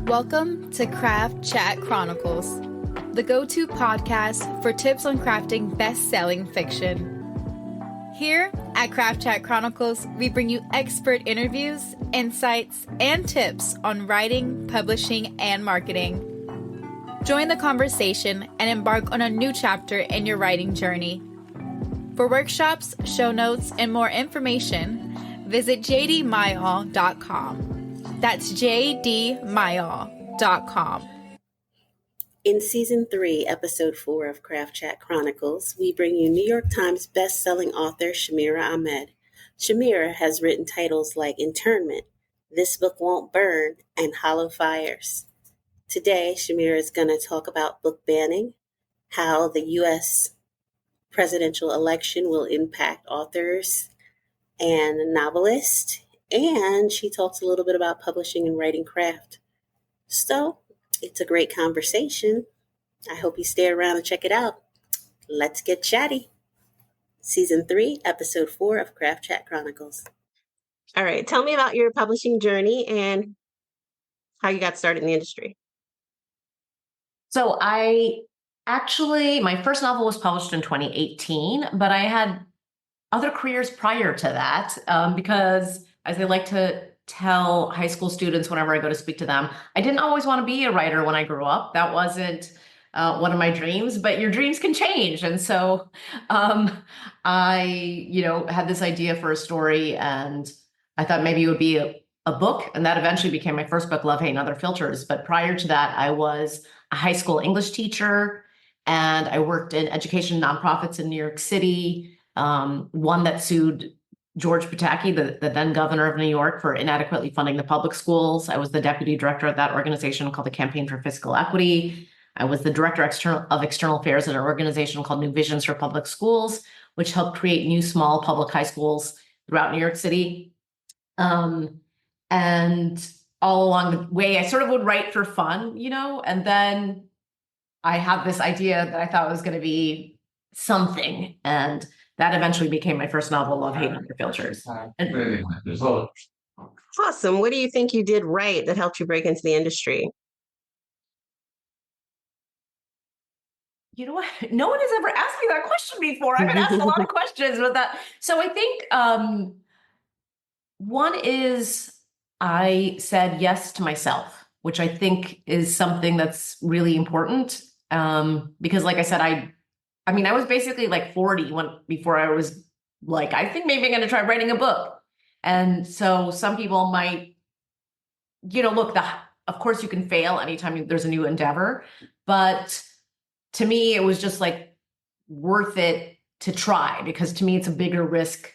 Welcome to Craft Chat Chronicles, the go-to podcast for tips on crafting best-selling fiction. Here at Craft Chat Chronicles, we bring you expert interviews, insights, and tips on writing, publishing, and marketing. Join the conversation and embark on a new chapter in your writing journey. For workshops, show notes, and more information, visit jdmyall.com. That's jdmyall.com. In Season 3, Episode 4 of Craft Chat Chronicles, we bring you New York Times best-selling author Samira Ahmed. Samira has written titles like Internment, This Book Won't Burn, and Hollow Fires. Today, Samira is going to talk about book banning, how the U.S. presidential election will impact authors and novelists, and she talks a little bit about publishing and writing craft. So, it's a great conversation. I hope you stay around and check it out. Let's get chatty. Season 3, Episode 4 of Craft Chat Chronicles. All right, tell me about your publishing journey and how you got started in the industry. So my first novel was published in 2018, but I had other careers prior to that because, as I like to tell high school students whenever I go to speak to them, I didn't always want to be a writer when I grew up. That wasn't one of my dreams, but your dreams can change. And so I, had this idea for a story, and I thought maybe it would be a book. And that eventually became my first book, Love, Hate, and Other Filters. But prior to that, I was a high school English teacher, and I worked in education nonprofits in New York City, one that sued George Pataki, the then governor of New York, for inadequately funding the public schools. I was the deputy director of that organization called the Campaign for Fiscal Equity. I was the director of external affairs at an organization called New Visions for Public Schools, which helped create new small public high schools throughout New York City. And all along the way, I sort of would write for fun, and then I had this idea that I thought was going to be something. And that eventually became my first novel, Love, Hate, and Other Filters. Awesome. What do you think you did right that helped you break into the industry? You know what? No one has ever asked me that question before. I've been asked a lot of questions about that. So I think one is I said yes to myself, which I think is something that's really important. Because like I said, I was basically like 40 before I was like, I think maybe I'm going to try writing a book. And so some people might, look, of course you can fail anytime there's a new endeavor, but to me, it was just like worth it to try, because to me, it's a bigger risk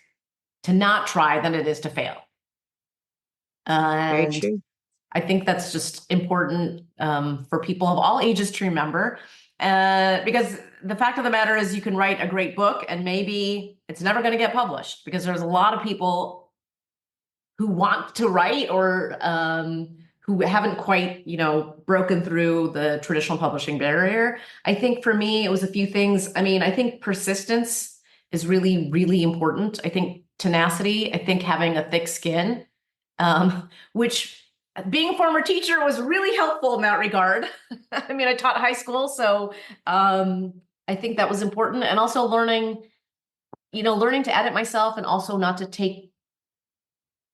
to not try than it is to fail. Very true. I think that's just important for people of all ages to remember, because the fact of the matter is you can write a great book and maybe it's never going to get published, because there's a lot of people who want to write or who haven't quite, broken through the traditional publishing barrier. I think for me, it was a few things. I think persistence is really, really important. I think tenacity, I think having a thick skin, which being a former teacher was really helpful in that regard. I taught high school, so I think that was important. And also learning to edit myself and also not to take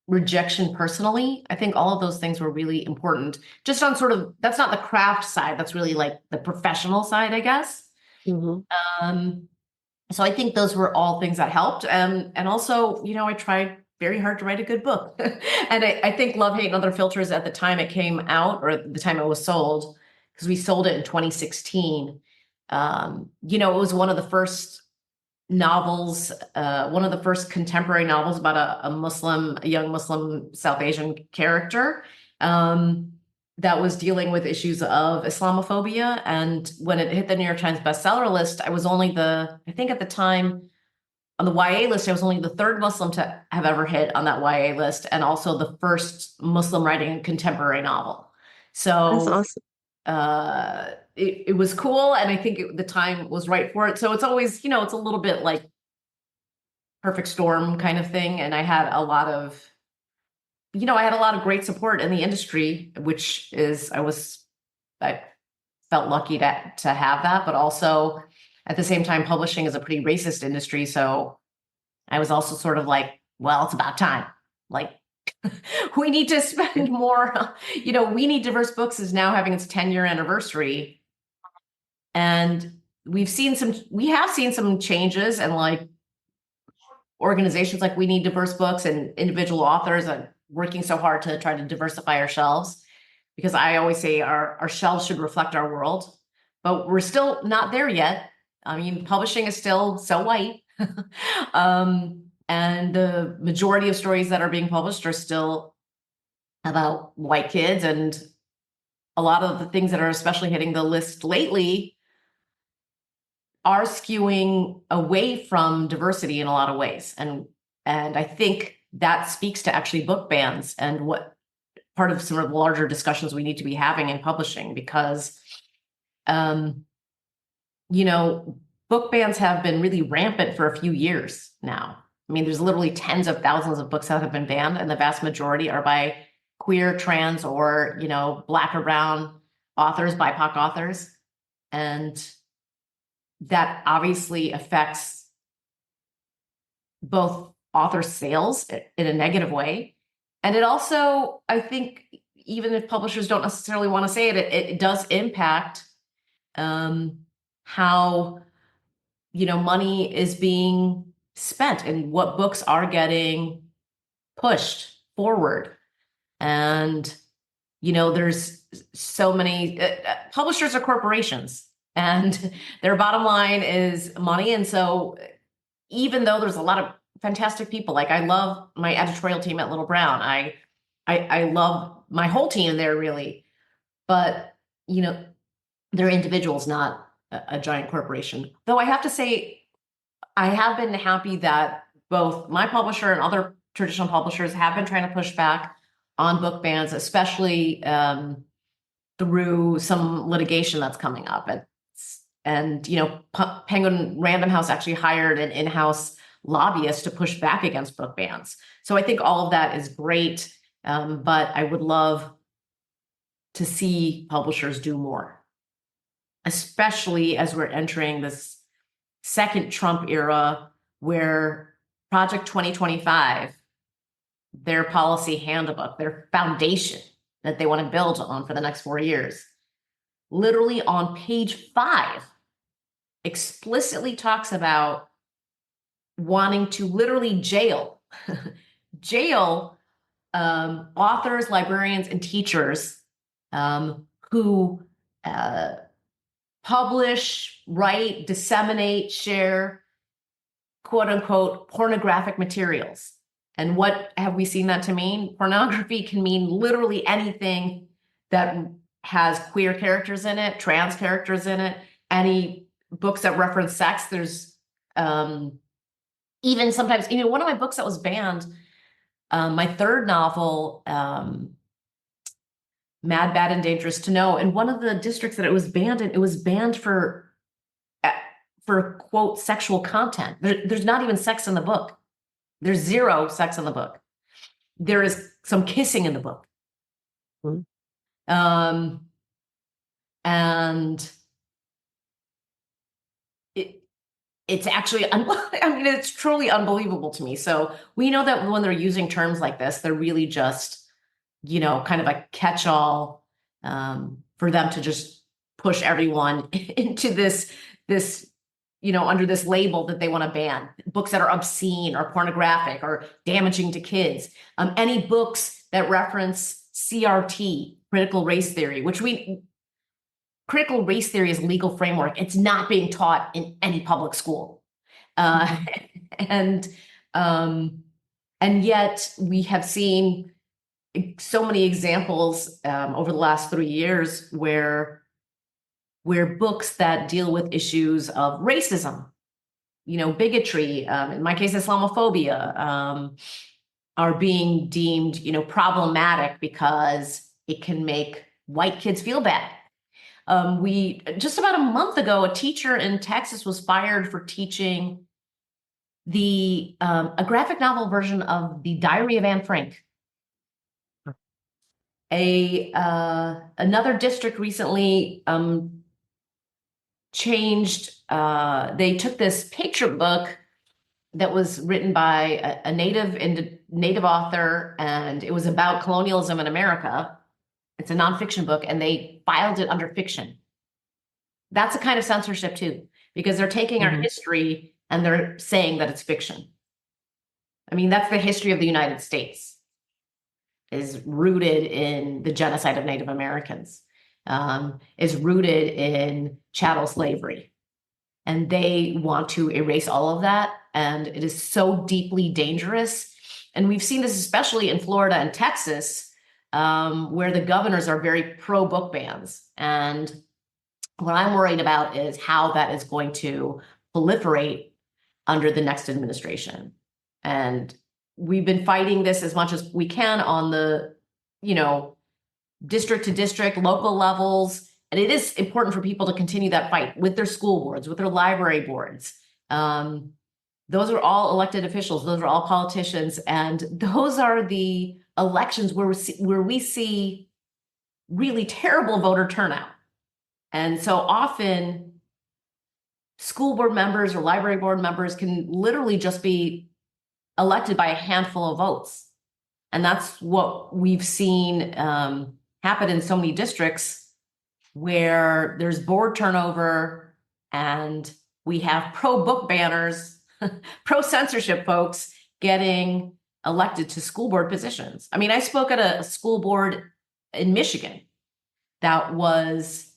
rejection personally. I think all of those things were really important. Just on sort of, that's not the craft side, that's really like the professional side, I guess. Mm-hmm. So I think those were all things that helped. And also, I tried very hard to write a good book. And I think Love, Hate, and Other Filters, at the time it came out, or the time it was sold, because we sold it in 2016. It was one of the first novels, one of the first contemporary novels about a young Muslim South Asian character that was dealing with issues of Islamophobia. And when it hit the New York Times bestseller list, I was only I think at the time on the YA list, I was only the third Muslim to have ever hit on that YA list, and also the first Muslim writing a contemporary novel. So that's awesome. It was cool, and I think the time was right for it. So it's always, it's a little bit like perfect storm kind of thing. And I had a lot of I had a lot of great support in the industry, which is, I felt lucky to have that, but also at the same time, publishing is a pretty racist industry. So I was also sort of like, well, it's about time. Like, we need to spend more, We Need Diverse Books is now having its 10-year anniversary. And we have seen some changes, and like organizations like We Need Diverse Books and individual authors are working so hard to try to diversify our shelves, because I always say our shelves should reflect our world, but we're still not there yet. I mean, publishing is still so white. And the majority of stories that are being published are still about white kids. And a lot of the things that are especially hitting the list lately are skewing away from diversity in a lot of ways. And I think that speaks to actually book bans and what part of some of the larger discussions we need to be having in publishing, because, book bans have been really rampant for a few years now. I mean, there's literally tens of thousands of books that have been banned, and the vast majority are by queer, trans, or, Black or brown authors, BIPOC authors. And that obviously affects both author sales in a negative way. And it also, I think, even if publishers don't necessarily want to say it, it does impact how, money is being spent and what books are getting pushed forward. And, there's so many publishers are corporations, and their bottom line is money. And so even though there's a lot of fantastic people, like I love my editorial team at Little Brown, I love my whole team there, really, but they're individuals, not a giant corporation. Though I have to say, I have been happy that both my publisher and other traditional publishers have been trying to push back on book bans, especially through some litigation that's coming up. And Penguin Random House actually hired an in-house lobbyist to push back against book bans. So I think all of that is great, but I would love to see publishers do more, especially as we're entering this second Trump era, where Project 2025, their policy handbook, their foundation that they want to build on for the next 4 years, literally on page 5, explicitly talks about wanting to literally jail authors, librarians, and teachers who publish, write, disseminate, share, quote unquote, pornographic materials. And what have we seen that to mean? Pornography can mean literally anything that has queer characters in it, trans characters in it, any books that reference sex. There's even sometimes, one of my books that was banned, my third novel, Mad, Bad, and Dangerous to Know. In one of the districts that it was banned in, it was banned for quote, sexual content. There's not even sex in the book. There's zero sex in the book. There is some kissing in the book. Mm-hmm. And it's actually, it's truly unbelievable to me. So we know that when they're using terms like this, they're really just, kind of a catch-all for them to just push everyone into this, under this label that they want to ban. Books that are obscene or pornographic or damaging to kids. Any books that reference CRT, critical race theory, critical race theory is a legal framework. It's not being taught in any public school. And yet we have seen so many examples over the last 3 years where books that deal with issues of racism, bigotry, in my case, Islamophobia, are being deemed, problematic because it can make white kids feel bad. We just about a month ago, a teacher in Texas was fired for teaching a graphic novel version of The Diary of Anne Frank. Another district recently changed. They took this picture book that was written by a native author, and it was about colonialism in America. It's a nonfiction book, and they filed it under fiction. That's a kind of censorship too, because they're taking our history and they're saying that it's fiction. I mean, that's the history of the United States, is rooted in the genocide of Native Americans, is rooted in chattel slavery. And they want to erase all of that. And it is so deeply dangerous. And we've seen this especially in Florida and Texas, where the governors are very pro-book bans. And what I'm worried about is how that is going to proliferate under the next administration. And we've been fighting this as much as we can on the, district to district, local levels. And it is important for people to continue that fight with their school boards, with their library boards. Those are all elected officials. Those are all politicians. And those are the elections where we see really terrible voter turnout. And so often school board members or library board members can literally just be elected by a handful of votes. And that's what we've seen happen in so many districts where there's board turnover and we have pro-book banners, pro-censorship folks getting elected to school board positions. I mean, I spoke at a school board in Michigan that was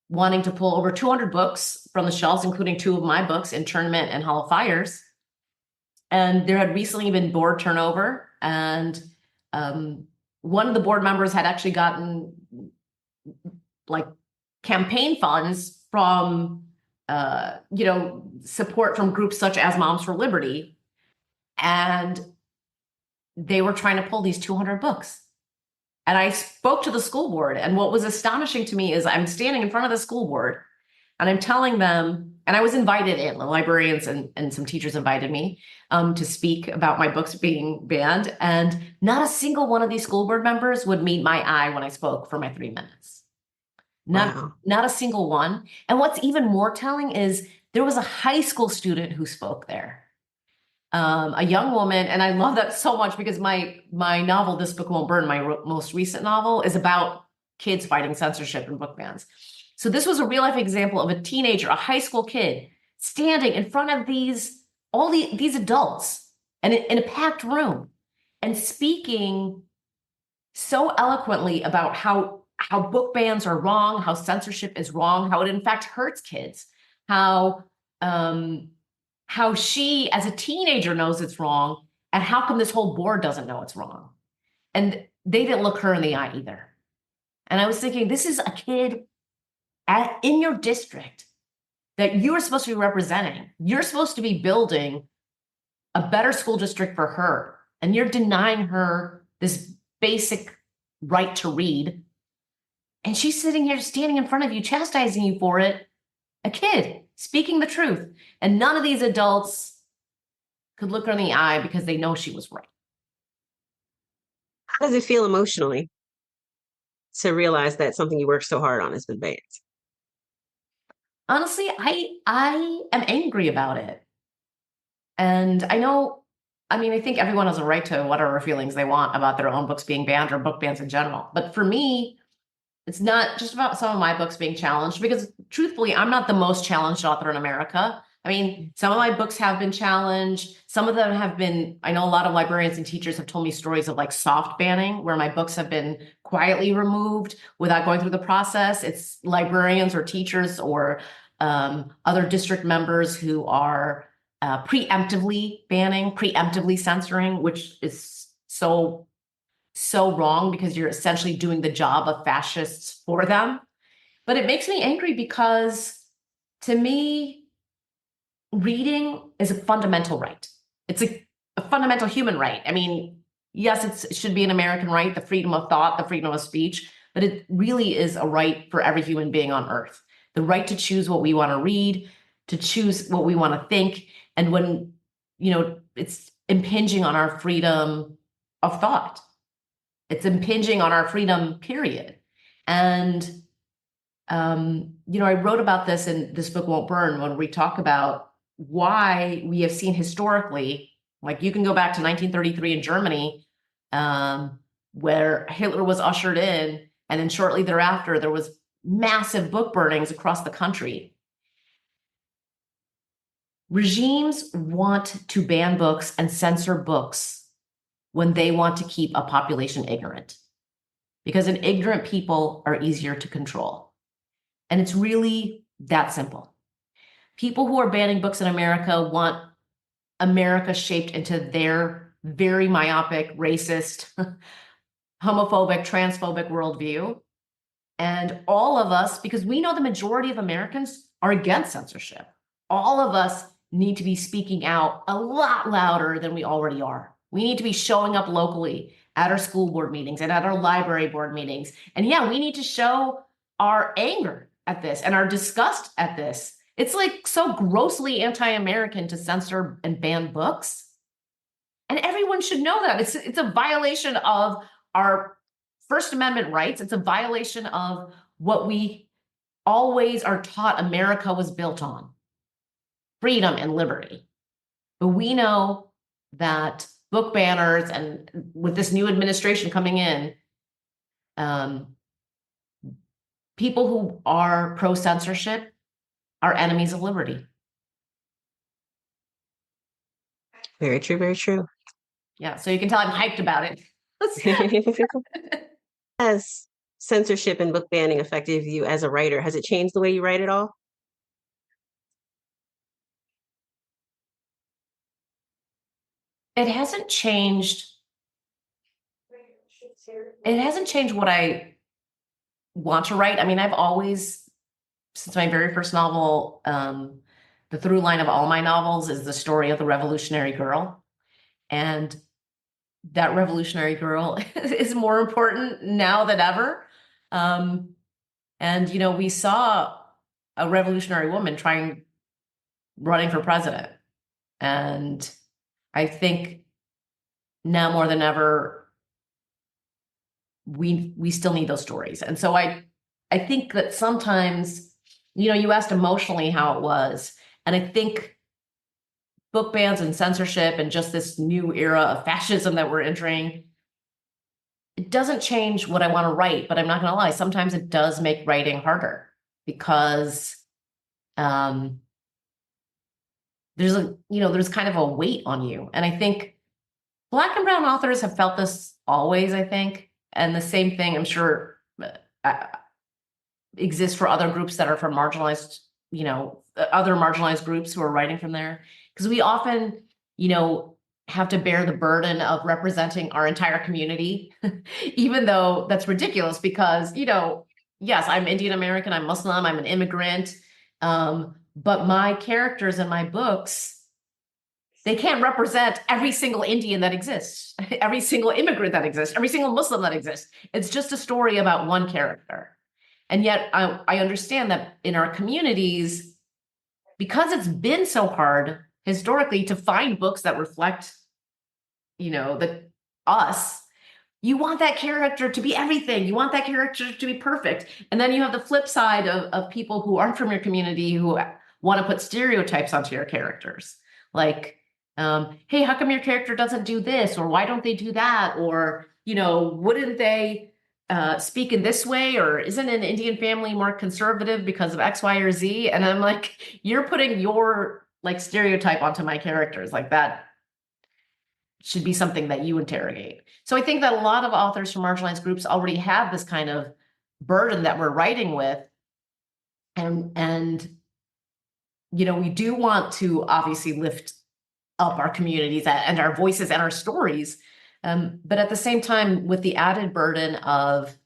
wanting to pull over 200 books from the shelves, including 2 of my books, Internment and Hall of Fires. And there had recently been board turnover, and one of the board members had actually gotten campaign funds from, support from groups such as Moms for Liberty. And they were trying to pull these 200 books. And I spoke to the school board. And what was astonishing to me is I'm standing in front of the school board and I'm telling them, and I was invited in, the librarians and some teachers invited me to speak about my books being banned. And not a single one of these school board members would meet my eye when I spoke for my 3 minutes. Not a single one. And what's even more telling is there was a high school student who spoke there. A young woman, and I love that so much because my novel, This Book Won't Burn, my most recent novel, is about kids fighting censorship and book bans. So this was a real life example of a teenager, a high school kid, standing in front of these adults and in a packed room and speaking so eloquently about how book bans are wrong, how censorship is wrong, how it in fact hurts kids, how she as a teenager knows it's wrong, and how come this whole board doesn't know it's wrong. And they didn't look her in the eye either. And I was thinking, this is a kid in your district that you are supposed to be representing. You're supposed to be building a better school district for her. And you're denying her this basic right to read. And she's sitting here standing in front of you, chastising you for it. A kid speaking the truth. And none of these adults could look her in the eye because they know she was right. How does it feel emotionally to realize that something you worked so hard on has been banned? Honestly, I am angry about it. And I think everyone has a right to whatever feelings they want about their own books being banned or book bans in general. But for me, it's not just about some of my books being challenged, because truthfully, I'm not the most challenged author in America. I mean, some of my books have been challenged. Some of them have been, I know a lot of librarians and teachers have told me stories of soft banning, where my books have been quietly removed without going through the process. It's librarians or teachers or other district members who are preemptively banning, preemptively censoring, which is so wrong, because you're essentially doing the job of fascists for them. But it makes me angry because, to me, reading is a fundamental right. It's a fundamental human right. I mean, yes, it should be an American right, the freedom of thought, the freedom of speech, but it really is a right for every human being on earth. The right to choose what we want to read, to choose what we want to think. And when, it's impinging on our freedom of thought. It's impinging on our freedom, period. And, I wrote about this in This Book Won't Burn when we talk about why we have seen historically, like you can go back to 1933 in Germany, where Hitler was ushered in, and then shortly thereafter, there was massive book burnings across the country. Regimes want to ban books and censor books when they want to keep a population ignorant, because an ignorant people are easier to control. And it's really that simple. People who are banning books in America want America shaped into their very myopic, racist, homophobic, transphobic worldview. And all of us, because we know the majority of Americans are against censorship, all of us need to be speaking out a lot louder than we already are. We need to be showing up locally at our school board meetings and at our library board meetings. And yeah, we need to show our anger at this and our disgust at this. It's like so grossly anti-American to censor and ban books. And everyone should know that. It's a violation of our First Amendment rights. It's a violation of what we always are taught America was built on: freedom and liberty. But we know that book banners, and with this new administration coming in, people who are pro-censorship are enemies of liberty. Very true, very true. Yeah, so you can tell I'm hyped about it. Has censorship and book banning affected you as a writer? Has it changed the way you write at all? It hasn't changed. It hasn't changed what I want to write. I mean, I've always, since my very first novel, the through line of all my novels is the story of the revolutionary girl. And that revolutionary girl is more important now than ever. And, we saw a revolutionary woman running for president. And I think now more than ever, we still need those stories. And so I think that sometimes, you asked emotionally how it was. And I think book bans and censorship and just this new era of fascism that we're entering, it doesn't change what I want to write, but I'm not going to lie. Sometimes it does make writing harder because there's kind of a weight on you. And I think Black and brown authors have felt this always, I think. And the same thing, I'm sure, exists for other groups that are from marginalized, other marginalized groups who are writing from there. Because we often, have to bear the burden of representing our entire community, even though that's ridiculous because, yes, I'm Indian American, I'm Muslim, I'm an immigrant. But my characters in my books, they can't represent every single Indian that exists, every single immigrant that exists, every single Muslim that exists. It's just a story about one character. And yet I understand that in our communities, because it's been so hard historically to find books that reflect, us, you want that character to be everything. You want that character to be perfect. And then you have the flip side of people who aren't from your community who want to put stereotypes onto your characters. Like, hey, how come your character doesn't do this? Or why don't they do that? Or, wouldn't they speak in this way? Or isn't an Indian family more conservative because of X, Y, or Z? And I'm like, you're putting your stereotype onto my characters. Like that should be something that you interrogate. So I think that a lot of authors from marginalized groups already have this kind of burden that we're writing with. And we do want to obviously lift up our communities and our voices and our stories. But at the same time, with the added burden of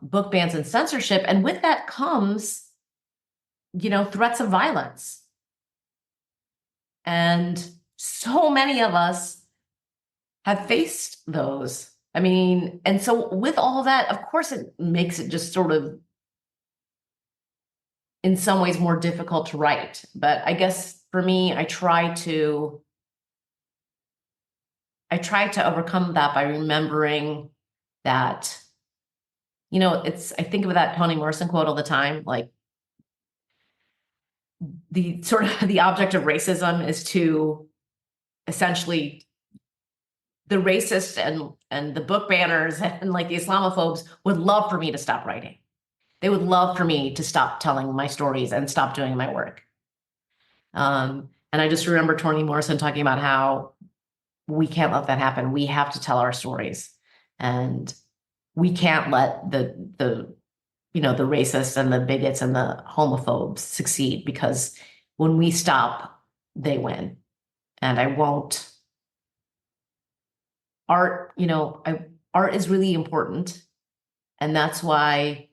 book bans and censorship, and with that comes, threats of violence. And so many of us have faced those. I mean, and so with all that, of course, it makes it just sort of, in some ways, more difficult to write. But I guess for me, I try to I try to overcome that by remembering that, I think of that Toni Morrison quote all the time, like the sort of the object of racism is to essentially the racists and the book banners and like the Islamophobes would love for me to stop writing. They would love for me to stop telling my stories and stop doing my work. And I just remember Toni Morrison talking about how we can't let that happen. We have to tell our stories, and we can't let the racists and the bigots and the homophobes succeed, because when we stop, they win. And I won't. Art is really important. And that's why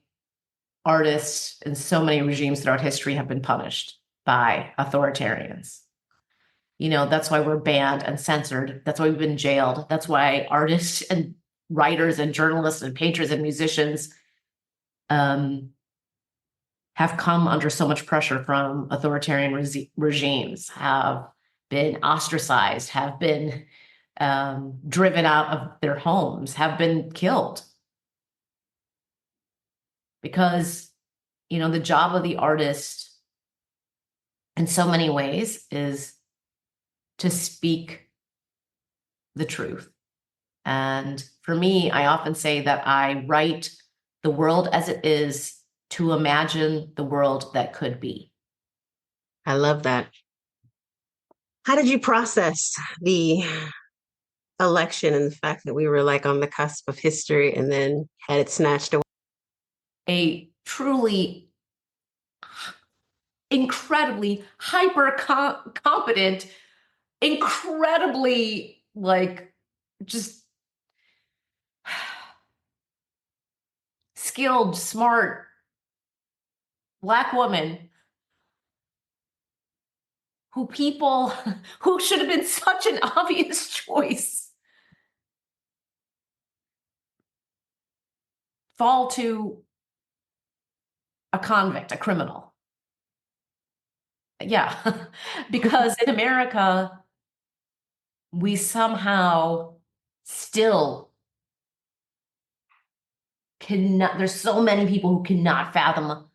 artists in so many regimes throughout history have been punished by authoritarians. That's why we're banned and censored. That's why we've been jailed. That's why artists and writers and journalists and painters and musicians have come under so much pressure from authoritarian regimes, have been ostracized, have been driven out of their homes, have been killed. Because, the job of the artist in so many ways is to speak the truth. And for me, I often say that I write the world as it is to imagine the world that could be. I love that. How did you process the election and the fact that we were like on the cusp of history and then had it snatched away? A truly incredibly hyper competent, incredibly just skilled, smart Black woman who should have been such an obvious choice fall to a convict, a criminal. Yeah, because in America, we somehow still cannot, there's so many people who cannot fathom,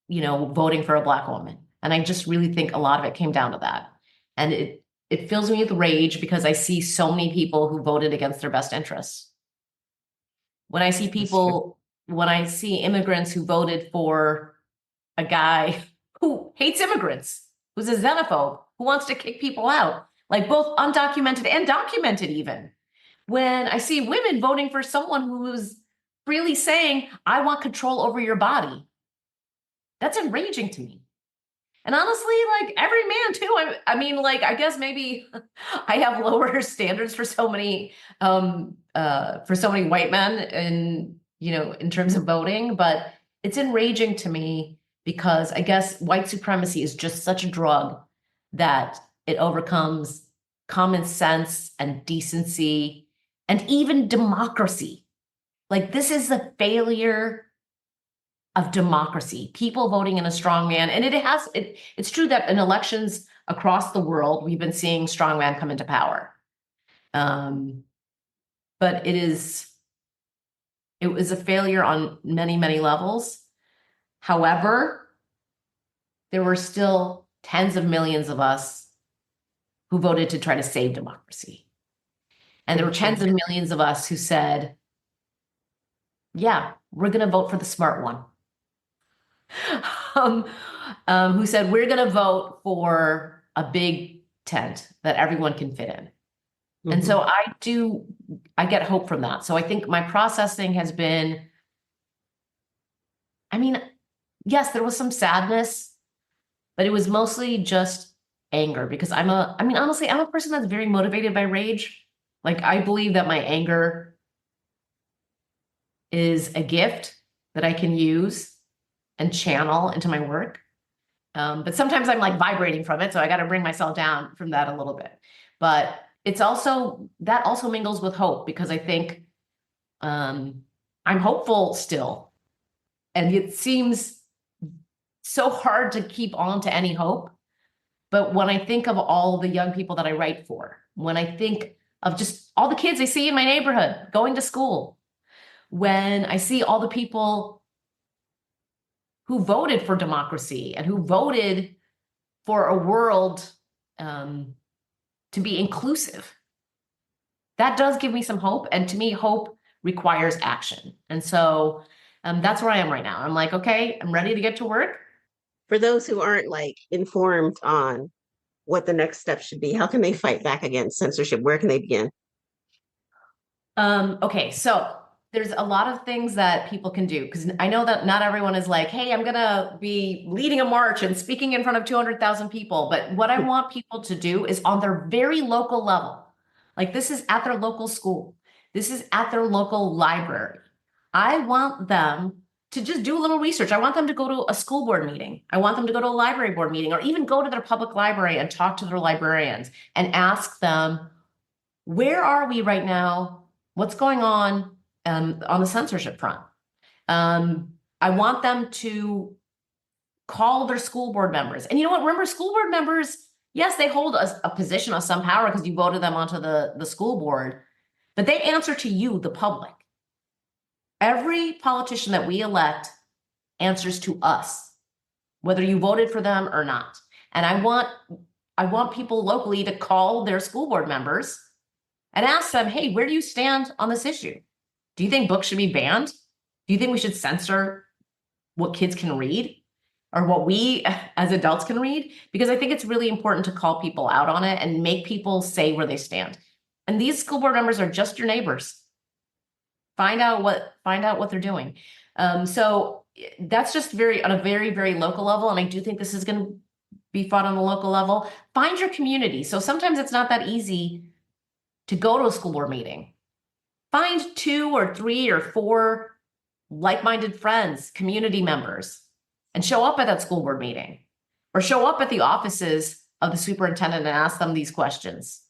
voting for a Black woman. And I just really think a lot of it came down to that. And it fills me with rage because I see so many people who voted against their best interests. When I see immigrants who voted for a guy who hates immigrants, who's a xenophobe, who wants to kick people out, like both undocumented and documented even. When I see women voting for someone who's freely saying, I want control over your body, that's enraging to me. And honestly, like every man too. I guess maybe I have lower standards for so many white men in terms of voting, but it's enraging to me because I guess white supremacy is just such a drug that it overcomes common sense and decency and even democracy. Like this is the failure of democracy, people voting in a strong man. And it's true that in elections across the world, we've been seeing strong men come into power. But it was a failure on many, many levels. However, there were still tens of millions of us who voted to try to save democracy. And there were tens of millions of us who said, yeah, we're going to vote for the smart one. Who said, we're going to vote for a big tent that everyone can fit in. Mm-hmm. And so I get hope from that. So I think my processing has been, yes, there was some sadness, but it was mostly just anger because honestly, I'm a person that's very motivated by rage. Like I believe that my anger is a gift that I can use and channel into my work. But sometimes I'm like vibrating from it. So I got to bring myself down from that a little bit. But that also mingles with hope because I think I'm hopeful still. And it seems so hard to keep on to any hope. But when I think of all the young people that I write for, when I think of just all the kids I see in my neighborhood going to school, when I see all the people who voted for democracy and who voted for a world to be inclusive, that does give me some hope. And to me, hope requires action. And so that's where I am right now. I'm like, okay, I'm ready to get to work. For those who aren't like informed on what the next step should be, how can they fight back against censorship? Where can they begin? Okay, so there's a lot of things that people can do, because I know that not everyone is like, hey, I'm gonna be leading a march and speaking in front of 200,000 people. But what I want people to do is on their very local level. Like, this is at their local school. This is at their local library. I want them to just do a little research. I want them to go to a school board meeting. I want them to go to a library board meeting, or even go to their public library and talk to their librarians and ask them, where are we right now? What's going on the censorship front? I want them to call their school board members. And you know what? Remember, school board members, yes, they hold a position of some power because you voted them onto the school board, but they answer to you, the public. Every politician that we elect answers to us, whether you voted for them or not. And I want people locally to call their school board members and ask them, hey, where do you stand on this issue? Do you think books should be banned? Do you think we should censor what kids can read, or what we as adults can read? Because I think it's really important to call people out on it and make people say where they stand. And these school board members are just your neighbors. Find out what they're doing. So that's just on a very, very local level. And I do think this is going to be fought on the local level. Find your community. So sometimes it's not that easy to go to a school board meeting. Find 2 or 3 or 4 like-minded friends, community members, and show up at that school board meeting, or show up at the offices of the superintendent and ask them these questions,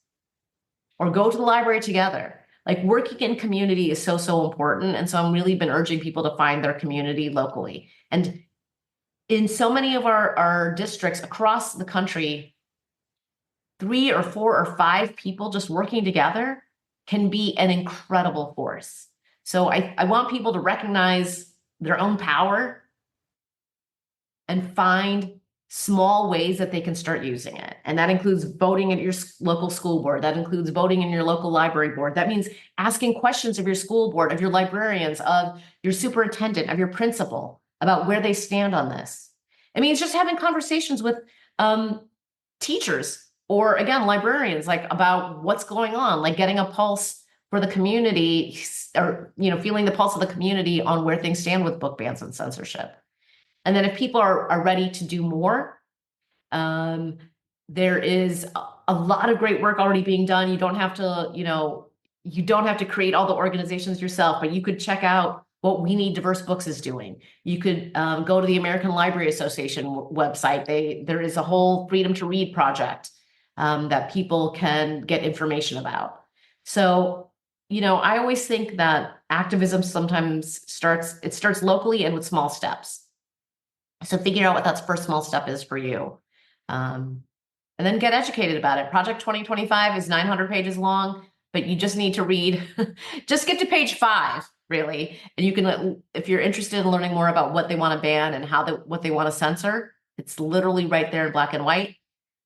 or go to the library together. Like, working in community is so, so important. And so I'm really been urging people to find their community locally. And in so many of our districts across the country, 3 or 4 or 5 people just working together can be an incredible force. So I want people to recognize their own power and find small ways that they can start using it. And that includes voting at your local school board. That includes voting in your local library board. That means asking questions of your school board, of your librarians, of your superintendent, of your principal about where they stand on this. It means just having conversations with teachers, or again, librarians, like, about what's going on, like getting a pulse for the community, or, feeling the pulse of the community on where things stand with book bans and censorship. And then if people are ready to do more, there is a lot of great work already being done. You don't have to create all the organizations yourself, but you could check out what We Need Diverse Books is doing. You could go to the American Library Association website. There is a whole Freedom to Read project that people can get information about. So, I always think that activism sometimes starts locally and with small steps. So figure out what that first small step is for you. And then get educated about it. Project 2025 is 900 pages long, but you just need to read, just get to page 5, really. And you can, if you're interested in learning more about what they want to ban and what they want to censor, it's literally right there in black and white.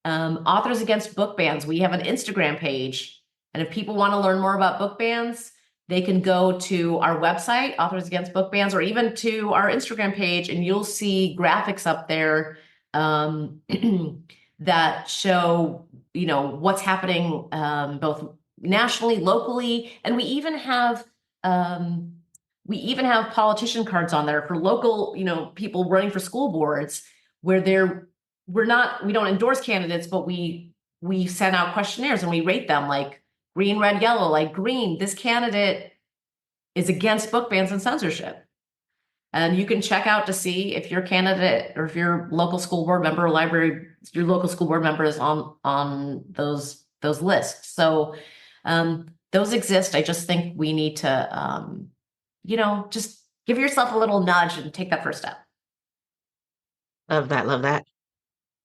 Authors Against Book Bans, we have an Instagram page. And if people want to learn more about book bans, they can go to our website, Authors Against Book Bans, or even to our Instagram page, and you'll see graphics up there that show, what's happening both nationally, locally, and we even have politician cards on there for local, people running for school boards, where we don't endorse candidates, but we send out questionnaires and we rate them, like green, red, yellow. Like, green, this candidate is against book bans and censorship. And you can check out to see if your candidate, or if your local school board member or your local school board member is on those lists. So those exist. I just think we need to, just give yourself a little nudge and take that first step. Love that. Love that.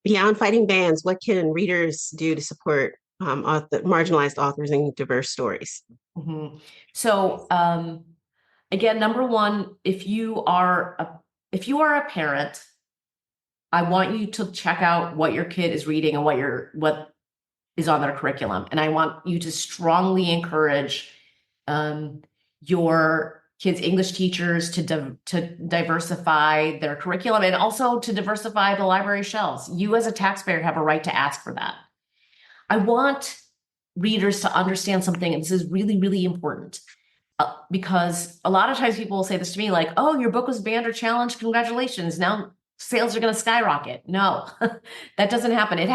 Beyond fighting bans, what can readers do to support marginalized authors and diverse stories. Mhm. So again, number one, if you are a parent, I want you to check out what your kid is reading and what is on their curriculum. And I want you to strongly encourage your kids' English teachers to diversify their curriculum and also to diversify the library shelves. You as a taxpayer have a right to ask for that. I want readers to understand something, and this is really, really important. Because a lot of times people will say this to me like, oh, your book was banned or challenged. Congratulations. Now sales are going to skyrocket. No, that doesn't happen. It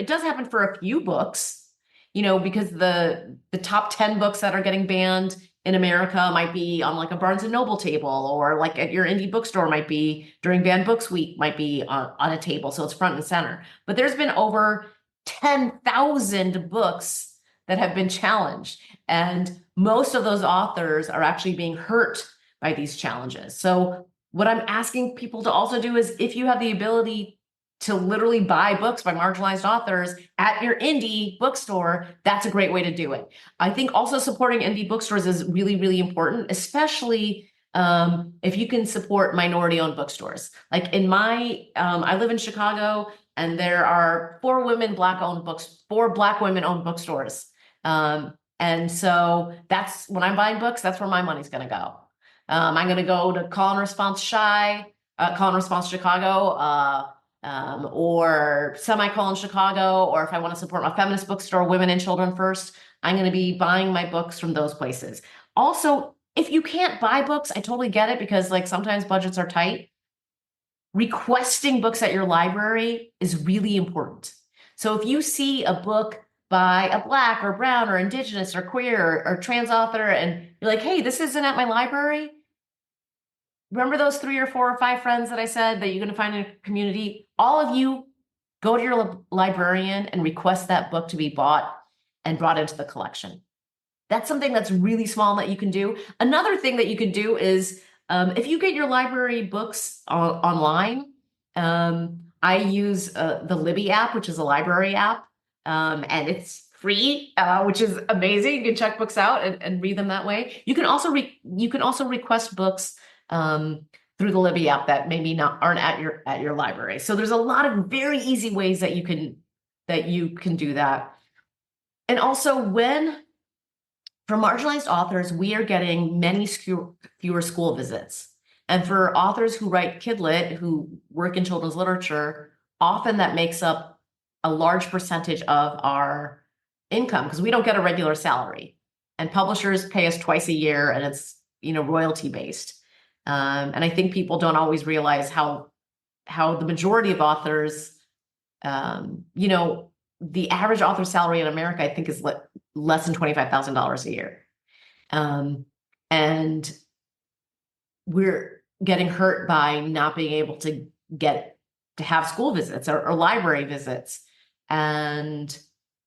does happen for a few books, because the top 10 books that are getting banned in America might be on like a Barnes and Noble table, or like at your indie bookstore might be during Banned Books Week, might be on a table. So it's front and center. But there's been over 10,000 books that have been challenged. And most of those authors are actually being hurt by these challenges. So what I'm asking people to also do is, if you have the ability to literally buy books by marginalized authors at your indie bookstore, that's a great way to do it. I think also supporting indie bookstores is really, really important, especially if you can support minority-owned bookstores. Like I live in Chicago, and there are 4 Black women-owned bookstores. And so that's when I'm buying books, that's where my money's going to go. I'm going to go to Call and Response Call and Response Chicago, or Semicolon Chicago, or if I want to support my feminist bookstore, Women and Children First, I'm going to be buying my books from those places. Also, if you can't buy books, I totally get it, because like sometimes budgets are tight. Requesting books at your library is really important. So if you see a book by a Black or brown or Indigenous or queer or trans author, and you're like, hey, this isn't at my library, remember those 3 or 4 or 5 friends that I said that you're going to find in a community? All of you go to your librarian and request that book to be bought and brought into the collection. That's something that's really small that you can do. Another thing that you can do is, if you get your library books online, I use the Libby app, which is a library app, and it's free, which is amazing. You can check books out and read them that way. You can also request books through the Libby app that maybe aren't at your library. So there's a lot of very easy ways that you can do that. And also, for marginalized authors, we are getting many fewer school visits. And for authors who write kidlit, who work in children's literature, often that makes up a large percentage of our income, because we don't get a regular salary. And publishers pay us twice a year, and it's royalty based. And I think people don't always realize how the majority of authors, the average author salary in America, I think, is less than $25,000 a year. And we're getting hurt by not being able to have school visits or library visits. And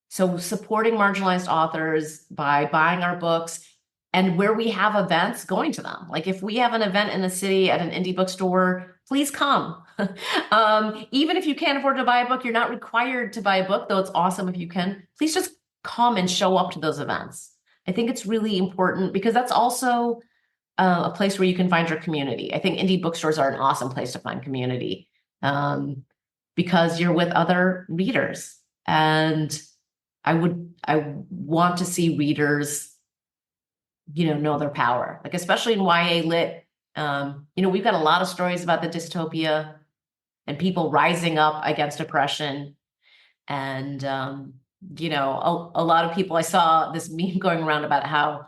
so supporting marginalized authors by buying our books, and where we have events, going to them. Like if we have an event in the city at an indie bookstore, please come. Even if you can't afford to buy a book, you're not required to buy a book, though it's awesome if you can. Please just come and show up to those events. I think it's really important, because that's also a place where you can find your community. I think indie bookstores are an awesome place to find community, because you're with other readers. And I want to see readers know their power, like especially in YA lit. We've got a lot of stories about the dystopia and people rising up against oppression. And, a lot of people, I saw this meme going around about how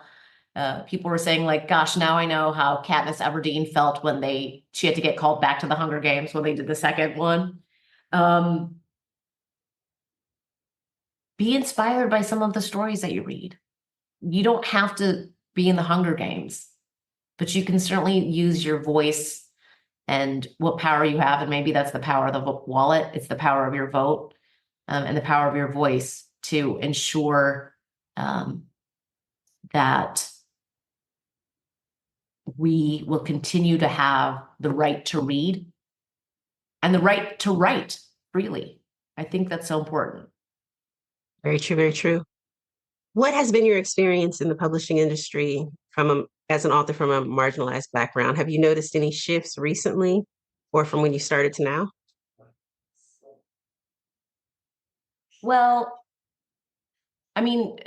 people were saying like, gosh, now I know how Katniss Everdeen felt when she had to get called back to the Hunger Games when they did the second one. Be inspired by some of the stories that you read. You don't have to be in the Hunger Games, but you can certainly use your voice and what power you have. And maybe that's the power of the wallet. It's the power of your vote, and the power of your voice to ensure that we will continue to have the right to read and the right to write freely. I think that's so important. Very true, very true. What has been your experience in the publishing industry as an author from a marginalized background? Have you noticed any shifts recently or from when you started to now? Well, I mean,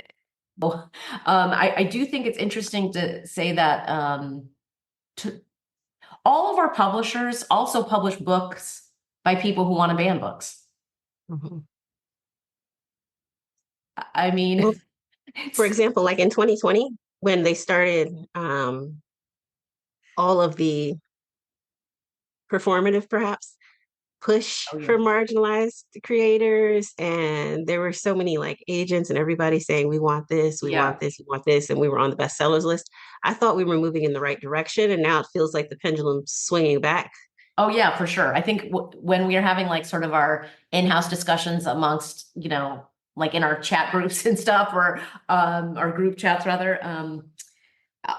I do think it's interesting to say that all of our publishers also publish books by people who want to ban books. Mhm. I mean, Well, for example, like in 2020, when they started all of the performative, perhaps, push oh, yeah. for marginalized creators, and there were so many like agents and everybody saying we want this, we Yeah. want this, we want this, and we were on the bestsellers list. I thought we were moving in the right direction, and now it feels like the pendulum's swinging back. Oh yeah, for sure. I think when we are having like sort of our in-house discussions amongst, like in our chat groups and stuff, or our group chats rather,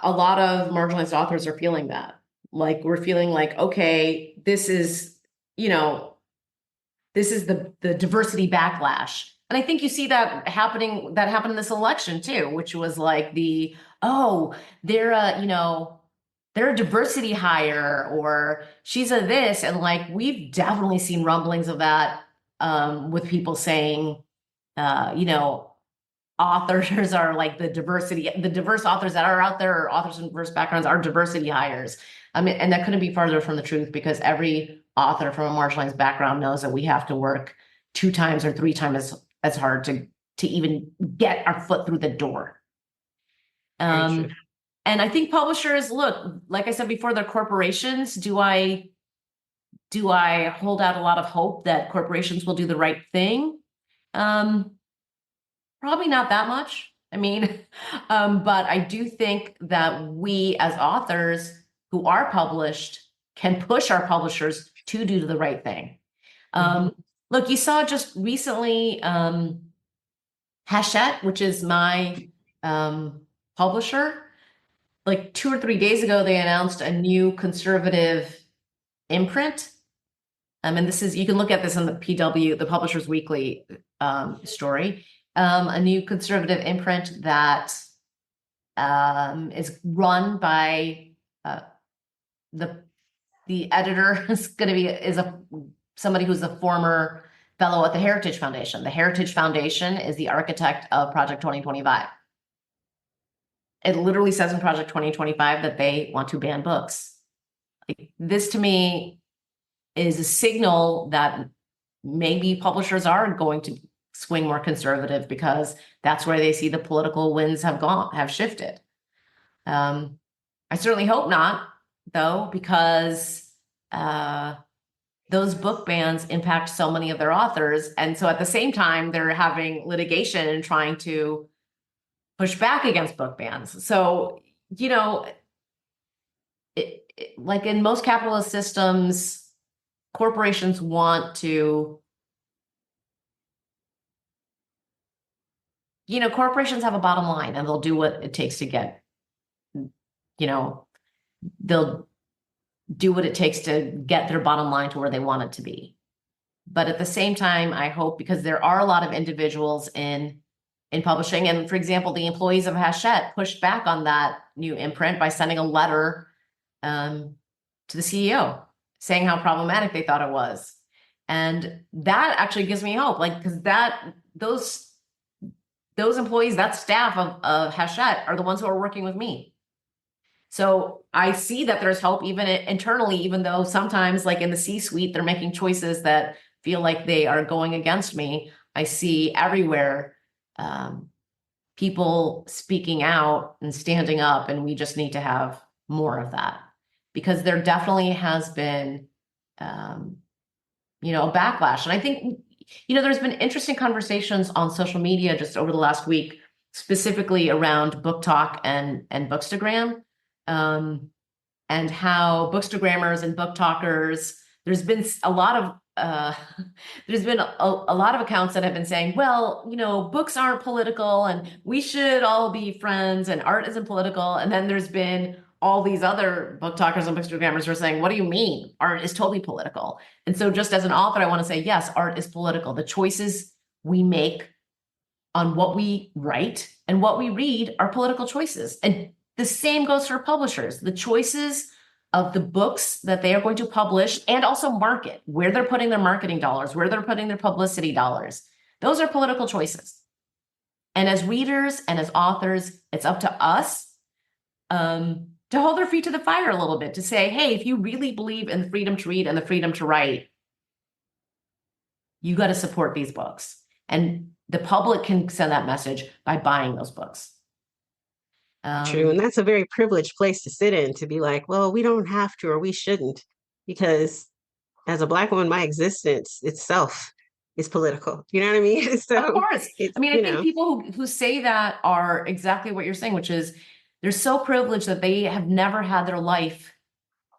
a lot of marginalized authors are feeling that. Like we're feeling like, okay, this is, this is the diversity backlash. And I think you see that happened in this election too, which was like they're they're a diversity hire, or she's a this. And like, we've definitely seen rumblings of that with people saying, authors are like the diverse authors that are out there, or authors from diverse backgrounds are diversity hires. I mean, and that couldn't be farther from the truth, because every author from a marginalized background knows that we have to work 2 times or 3 times as hard to even get our foot through the door. And I think publishers, look, like I said before, they're corporations. Do I hold out a lot of hope that corporations will do the right thing? Probably not that much. I mean, but I do think that we as authors who are published can push our publishers to do the right thing. Look, you saw just recently, Hachette, which is my publisher, like 2 or 3 days ago, they announced a new conservative imprint. And this is, you can look at this in the PW, the Publishers Weekly story. A new conservative imprint that is run by the editor is somebody who's a former fellow at the Heritage Foundation. The Heritage Foundation is the architect of Project 2025. It literally says in Project 2025 that they want to ban books. Like, this to me is a signal that maybe publishers are going to swing more conservative, because that's where they see the political winds have shifted. I certainly hope not, though, because those book bans impact so many of their authors. And so at the same time, they're having litigation and trying to push back against book bans. So, like in most capitalist systems, corporations want to, corporations have a bottom line, and they'll do what it takes to get, they'll do what it takes to get their bottom line to where they want it to be. But at the same time, I hope, because there are a lot of individuals in publishing, and for example, the employees of Hachette pushed back on that new imprint by sending a letter to the CEO saying how problematic they thought it was. And that actually gives me hope, like, because those employees, that staff of Hachette, are the ones who are working with me. So I see that there's hope even internally, even though sometimes, like in the C-suite, they're making choices that feel like they are going against me. I see everywhere people speaking out and standing up, and we just need to have more of that, because there definitely has been, a backlash. And I think, there's been interesting conversations on social media just over the last week, specifically around book talk and Bookstagram. And how Bookstagrammers and book talkers, there's been a lot of accounts that have been saying, well, books aren't political and we should all be friends, and art isn't political. And then there's been all these other book talkers and Bookstagrammers who are saying, what do you mean? Art is totally political. And so just as an author, I want to say, yes, art is political. The choices we make on what we write and what we read are political choices. And the same goes for publishers. The choices of the books that they are going to publish and also market, where they're putting their marketing dollars, where they're putting their publicity dollars. Those are political choices. And as readers and as authors, it's up to us to hold their feet to the fire a little bit, to say, hey, if you really believe in the freedom to read and the freedom to write, you got to support these books. And the public can send that message by buying those books. True. And that's a very privileged place to sit in, to be like, well, we don't have to, or we shouldn't, because as a Black woman, my existence itself is political. You know what I mean? So, of course. I mean, I think people who say that are exactly what you're saying, which is they're so privileged that they have never had their life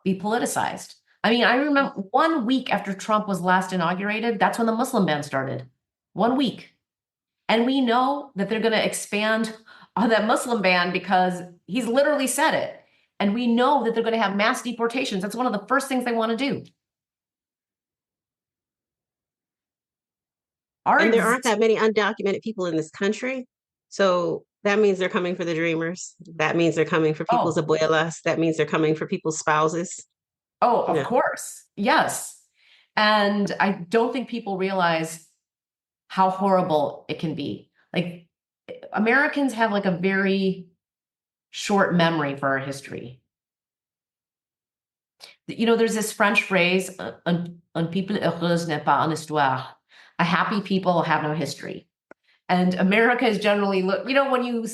be politicized. I mean, I remember 1 week after Trump was last inaugurated, that's when the Muslim ban started. 1 week. And we know that they're going to expand on that Muslim ban because he's literally said it. And we know that they're going to have mass deportations. That's one of the first things they want to do. And there aren't that many undocumented people in this country. So that means they're coming for the dreamers. That means they're coming for people's abuelas. That means they're coming for people's spouses. Oh, of course. Yes. And I don't think people realize how horrible it can be. Like, Americans have like a very short memory for our history. You know, there's this French phrase, un peuple heureux n'est pas une histoire. A happy people have no history. And America is generally, you know,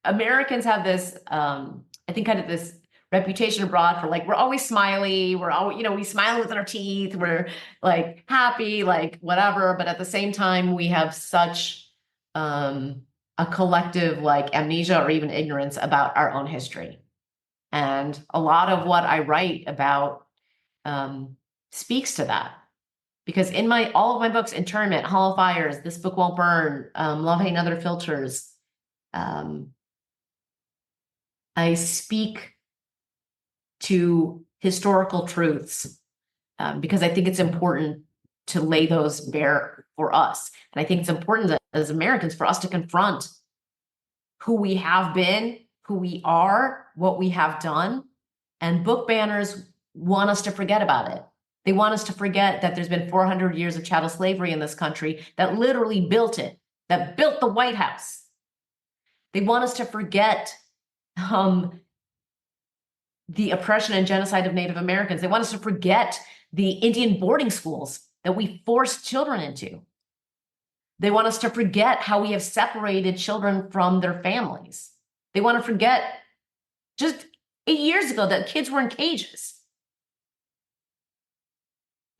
Americans have this, I think kind of this reputation abroad for like, we're always smiley. We're always, you know, we smile with our teeth. We're like happy, like whatever. But at the same time, we have such a collective like amnesia or even ignorance about our own history. And a lot of what I write about speaks to that. Because in all of my books, Internment, Hall of Fires, This Book Won't Burn, Love, Hate, and Other Filters, I speak to historical truths because I think it's important to lay those bare for us. And I think it's important that as Americans for us to confront who we have been, who we are, what we have done. And book banners want us to forget about it. They want us to forget that there's been 400 years of chattel slavery in this country that literally built it, that built the White House. They want us to forget the oppression and genocide of Native Americans. They want us to forget the Indian boarding schools that we forced children into. They want us to forget how we have separated children from their families. They want to forget just 8 years ago that kids were in cages.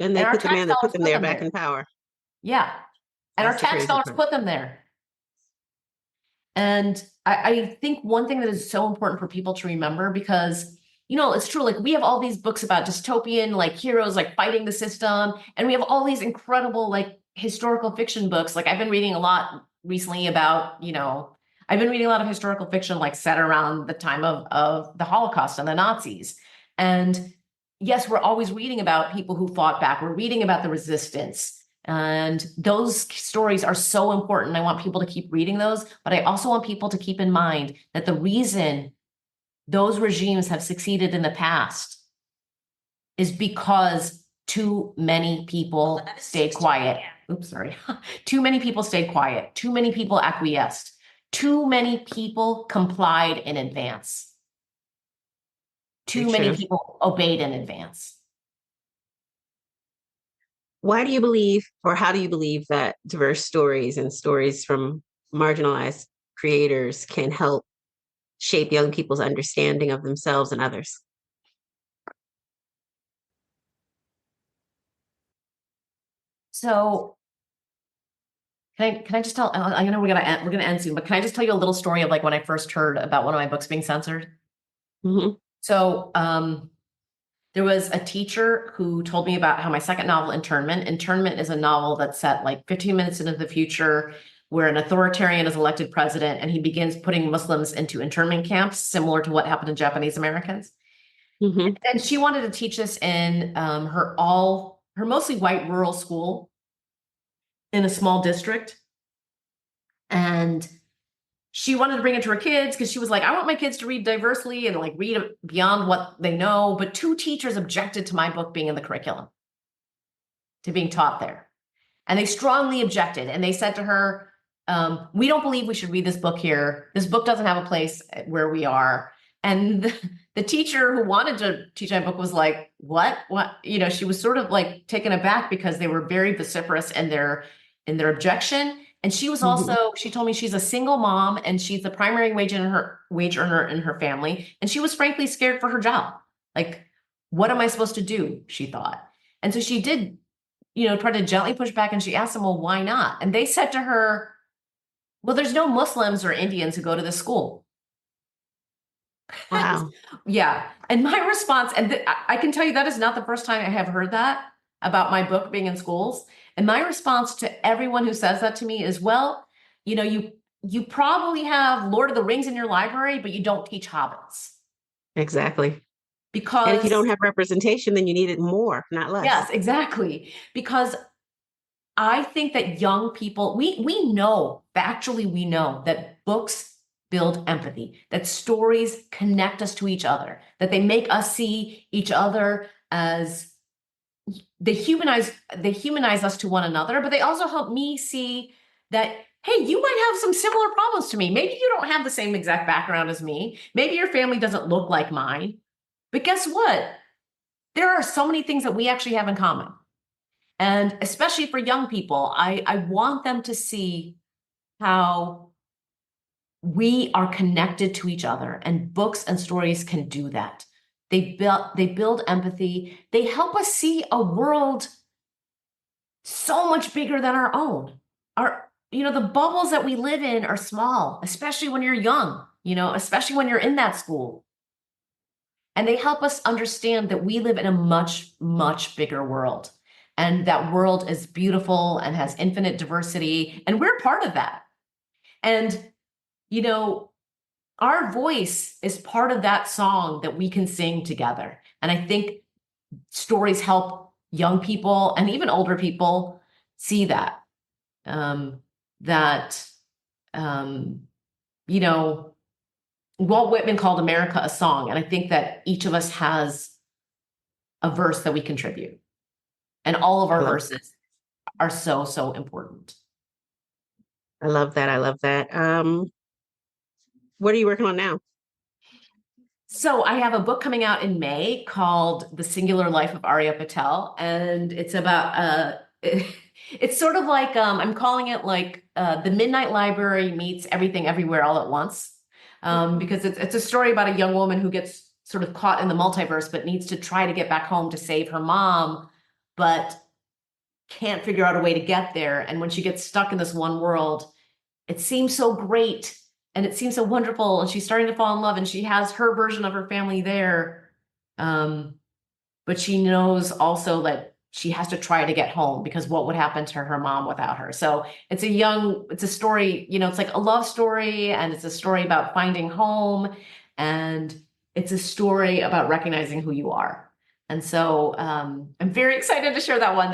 And they put them there back in power. Yeah. And our tax dollars put them there. And I think one thing that is so important for people to remember, because, you know, it's true, like we have all these books about dystopian, like heroes, like fighting the system. And we have all these incredible, like historical fiction books. Like I've been reading a lot recently about, you know, I've been reading a lot of historical fiction, like set around the time of the Holocaust and the Nazis. And yes, we're always reading about people who fought back. We're reading about the resistance. And those stories are so important. I want people to keep reading those, but I also want people to keep in mind that the reason those regimes have succeeded in the past is because too many people stayed quiet. Oops, sorry. Too many people stayed quiet. Too many people acquiesced. Too many people complied in advance. Too many people obeyed in advance. Why do you believe, or how do you believe that diverse stories and stories from marginalized creators can help shape young people's understanding of themselves and others? So can I just tell, I know we're gonna end soon, but can I just tell you a little story of like when I first heard about one of my books being censored? Mm-hmm. So there was a teacher who told me about how my second novel, Internment is a novel that's set like 15 minutes into the future, where an authoritarian is elected president and he begins putting Muslims into internment camps, similar to what happened to Japanese Americans. Mm-hmm. And she wanted to teach this in her mostly white rural school in a small district. And she wanted to bring it to her kids because she was like, I want my kids to read diversely and like read beyond what they know. But 2 teachers objected to my book being in the curriculum, to being taught there. And they strongly objected. And they said to her, we don't believe we should read this book here. This book doesn't have a place where we are. And the teacher who wanted to teach my book was like, what? She was sort of like taken aback because they were very vociferous in their objection. And she was also, she told me she's a single mom and she's the primary wage earner in her family. And she was frankly scared for her job. Like, what am I supposed to do? She thought. And so she did, try to gently push back, and she asked them, well, why not? And they said to her, well, there's no Muslims or Indians who go to this school. Wow. Yeah. And my response, and I can tell you that is not the first time I have heard that about my book being in schools. And my response to everyone who says that to me is, well, you probably have Lord of the Rings in your library, but you don't teach hobbits. Exactly. Because and if you don't have representation, then you need it more, not less. Yes, exactly. Because I think that young people, we know that books build empathy, that stories connect us to each other, that they make us see each other as they humanize us to one another, but they also help me see that, hey, you might have some similar problems to me. Maybe you don't have the same exact background as me. Maybe your family doesn't look like mine. But guess what? There are so many things that we actually have in common. And especially for young people, I want them to see how we are connected to each other, and books and stories can do that. They build empathy. They help us see a world so much bigger than our own. The bubbles that we live in are small, especially when you're young, especially when you're in that school. And they help us understand that we live in a much, much bigger world. And that world is beautiful and has infinite diversity. And we're part of that. And, our voice is part of that song that we can sing together. And I think stories help young people and even older people see that. Walt Whitman called America a song. And I think that each of us has a verse that we contribute. And all of our verses are so, so important. I love that. What are you working on now? So I have a book coming out in May called The Singular Life of Arya Patel. And it's about, it's sort of like, I'm calling it like the Midnight Library meets Everything Everywhere All at Once. Because it's a story about a young woman who gets sort of caught in the multiverse, but needs to try to get back home to save her mom, but can't figure out a way to get there. And when she gets stuck in this one world, it seems so great and it seems so wonderful. And she's starting to fall in love, and she has her version of her family there. But she knows also that she has to try to get home, because what would happen to her mom without her? So it's a story, it's like a love story, and it's a story about finding home, and it's a story about recognizing who you are. And so I'm very excited to share that one.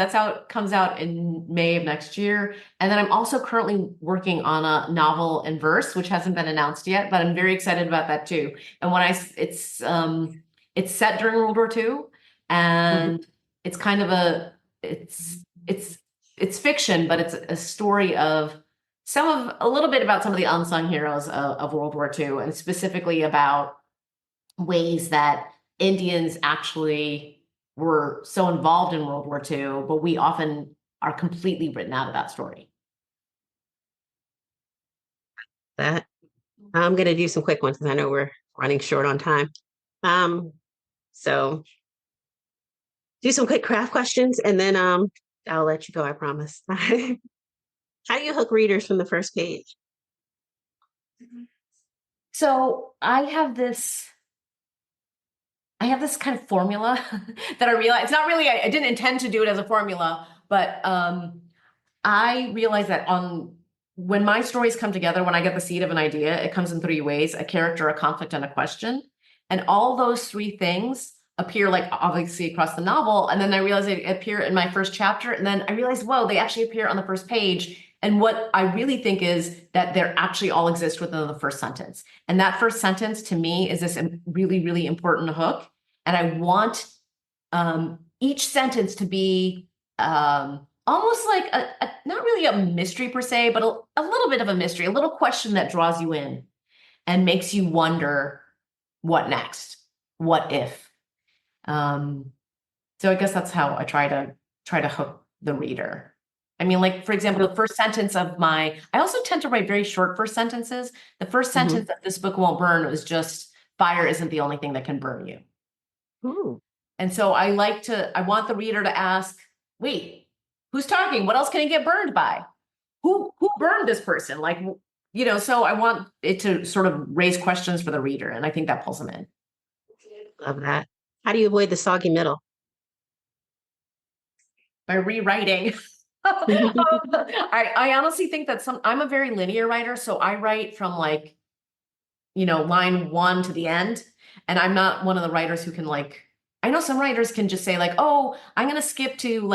Comes out in May of next year. And then I'm also currently working on a novel in verse, which hasn't been announced yet, but I'm very excited about that too. And it's set during World War II, and it's kind of it's fiction, but it's a story of a little bit about some of the unsung heroes of World War II, and specifically about ways that Indians actually were so involved in World War II, but we often are completely written out of that story. That I'm going to do some quick ones because I know we're running short on time. So do some quick craft questions, and then I'll let you go, I promise. How do you hook readers from the first page? So I have this kind of formula that I realized, it's not really, I didn't intend to do it as a formula, but I realized that when my stories come together, when I get the seed of an idea, it comes in 3 ways: a character, a conflict, and a question. And all those 3 things appear, like, obviously across the novel. And then I realized they appear in my first chapter. And then I realized, whoa, they actually appear on the first page. And what I really think is that they actually all exist within the first sentence. And that first sentence to me is this really, really important hook. And I want each sentence to be almost like not really a mystery per se, but a little bit of a mystery, a little question that draws you in and makes you wonder, what next? What if? So I guess that's how I try to hook the reader. I mean, like, for example, the first sentence of I also tend to write very short first sentences. The first sentence that this book won't burn is just, fire isn't the only thing that can burn you. Ooh. And so I want the reader to ask, wait, who's talking? What else can it get burned by? Who burned this person? Like, so I want it to sort of raise questions for the reader. And I think that pulls them in. Love that. How do you avoid the soggy middle? By rewriting. I honestly think that I'm a very linear writer. So I write from line 1 to the end. And I'm not one of the writers who can I know some writers can just say oh, I'm going to skip to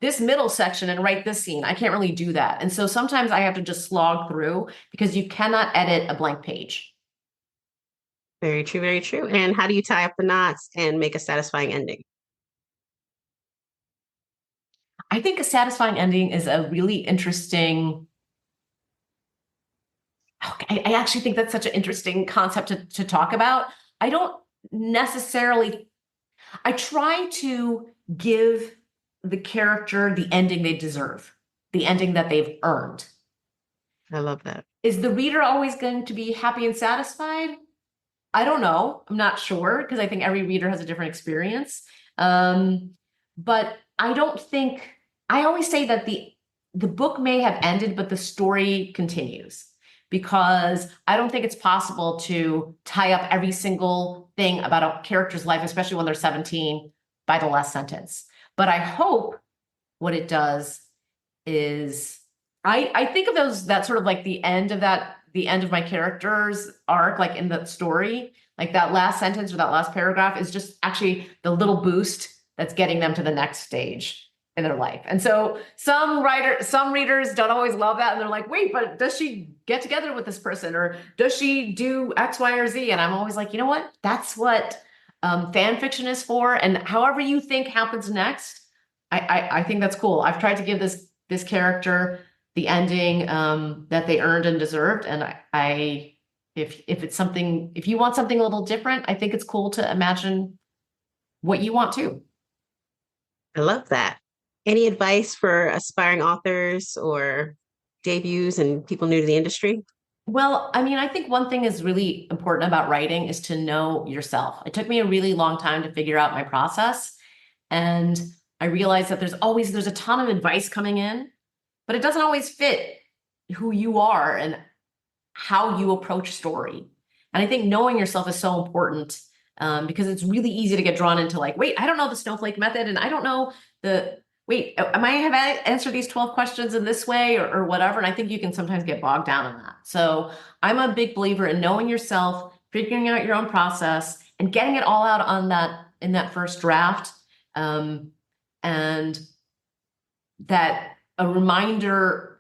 this middle section and write this scene. I can't really do that. And so sometimes I have to just slog through because you cannot edit a blank page. Very true, very true. And how do you tie up the knots and make a satisfying ending? I think a satisfying ending is a really interesting. I actually think that's such an interesting concept to talk about. I don't necessarily. I try to give the character the ending they deserve, the ending that they've earned. I love that. Is the reader always going to be happy and satisfied? I don't know. I'm not sure because I think every reader has a different experience. But I don't think. I always say that the book may have ended, but the story continues, because I don't think it's possible to tie up every single thing about a character's life, especially when they're 17, by the last sentence. But I hope what it does is I think of that sort of the end of my character's arc, in the story, that last sentence or that last paragraph is just actually the little boost that's getting them to the next stage in their life. And so some readers don't always love that. And they're like, wait, but does she get together with this person? Or does she do X, Y, or Z? And I'm always like, you know what? That's what fan fiction is for. And however you think happens next, I think that's cool. I've tried to give this character the ending that they earned and deserved. And if you want something a little different, I think it's cool to imagine what you want to. I love that. Any advice for aspiring authors or debuts and people new to the industry? Well, I mean, I think one thing is really important about writing is to know yourself. It took me a really long time to figure out my process. And I realized that there's a ton of advice coming in, but it doesn't always fit who you are and how you approach story. And I think knowing yourself is so important because it's really easy to get drawn into wait, I don't know the snowflake method, and I don't know am I have answered these 12 questions in this way or whatever? And I think you can sometimes get bogged down in that. So I'm a big believer in knowing yourself, figuring out your own process, and getting it all out in that first draft. And that a reminder,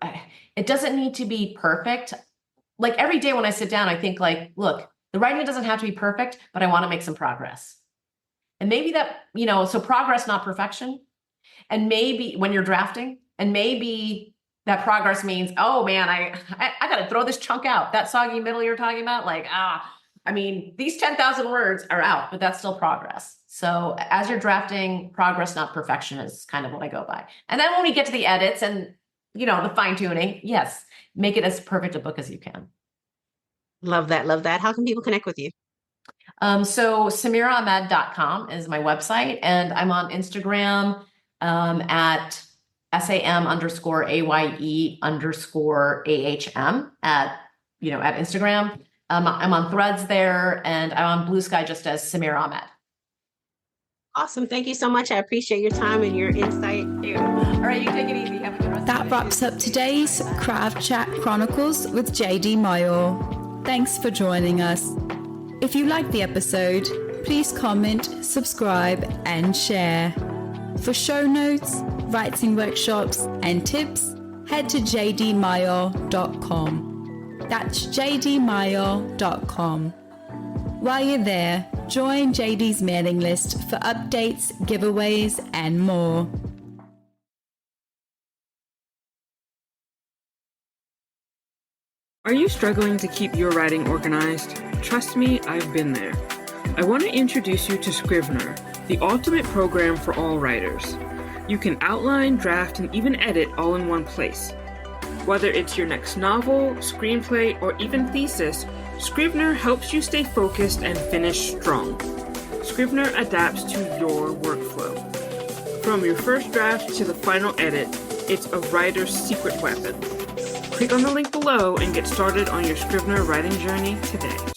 it doesn't need to be perfect. Every day when I sit down, I think look, the writing doesn't have to be perfect, but I want to make some progress. And maybe that, so progress, not perfection. And maybe when you're drafting, and maybe that progress means, oh man, I got to throw this chunk out. That soggy middle you're talking about, these 10,000 words are out, but that's still progress. So as you're drafting, progress, not perfection is kind of what I go by. And then when we get to the edits and, the fine tuning, yes, make it as perfect a book as you can. Love that. Love that. How can people connect with you? So SamiraAhmed.com is my website, and I'm on Instagram at SAM_AYE_AHM at Instagram. I'm on Threads there, and I'm on Blue Sky just as Samira Ahmed. Awesome. Thank you so much. I appreciate your time and your insight. All right, you take it easy. Have a good rest. That wraps up today's Craft Chat Chronicles with JD Mayor. Thanks for joining us. If you liked the episode, please comment, subscribe, and share. For show notes, writing workshops, and tips, head to jdmayo.com. That's jdmayo.com. While you're there, join JD's mailing list for updates, giveaways, and more. Are you struggling to keep your writing organized? Trust me, I've been there. I want to introduce you to Scrivener, the ultimate program for all writers. You can outline, draft, and even edit all in one place. Whether it's your next novel, screenplay, or even thesis, Scrivener helps you stay focused and finish strong. Scrivener adapts to your workflow. From your first draft to the final edit, it's a writer's secret weapon. Click on the link below and get started on your Scrivener writing journey today.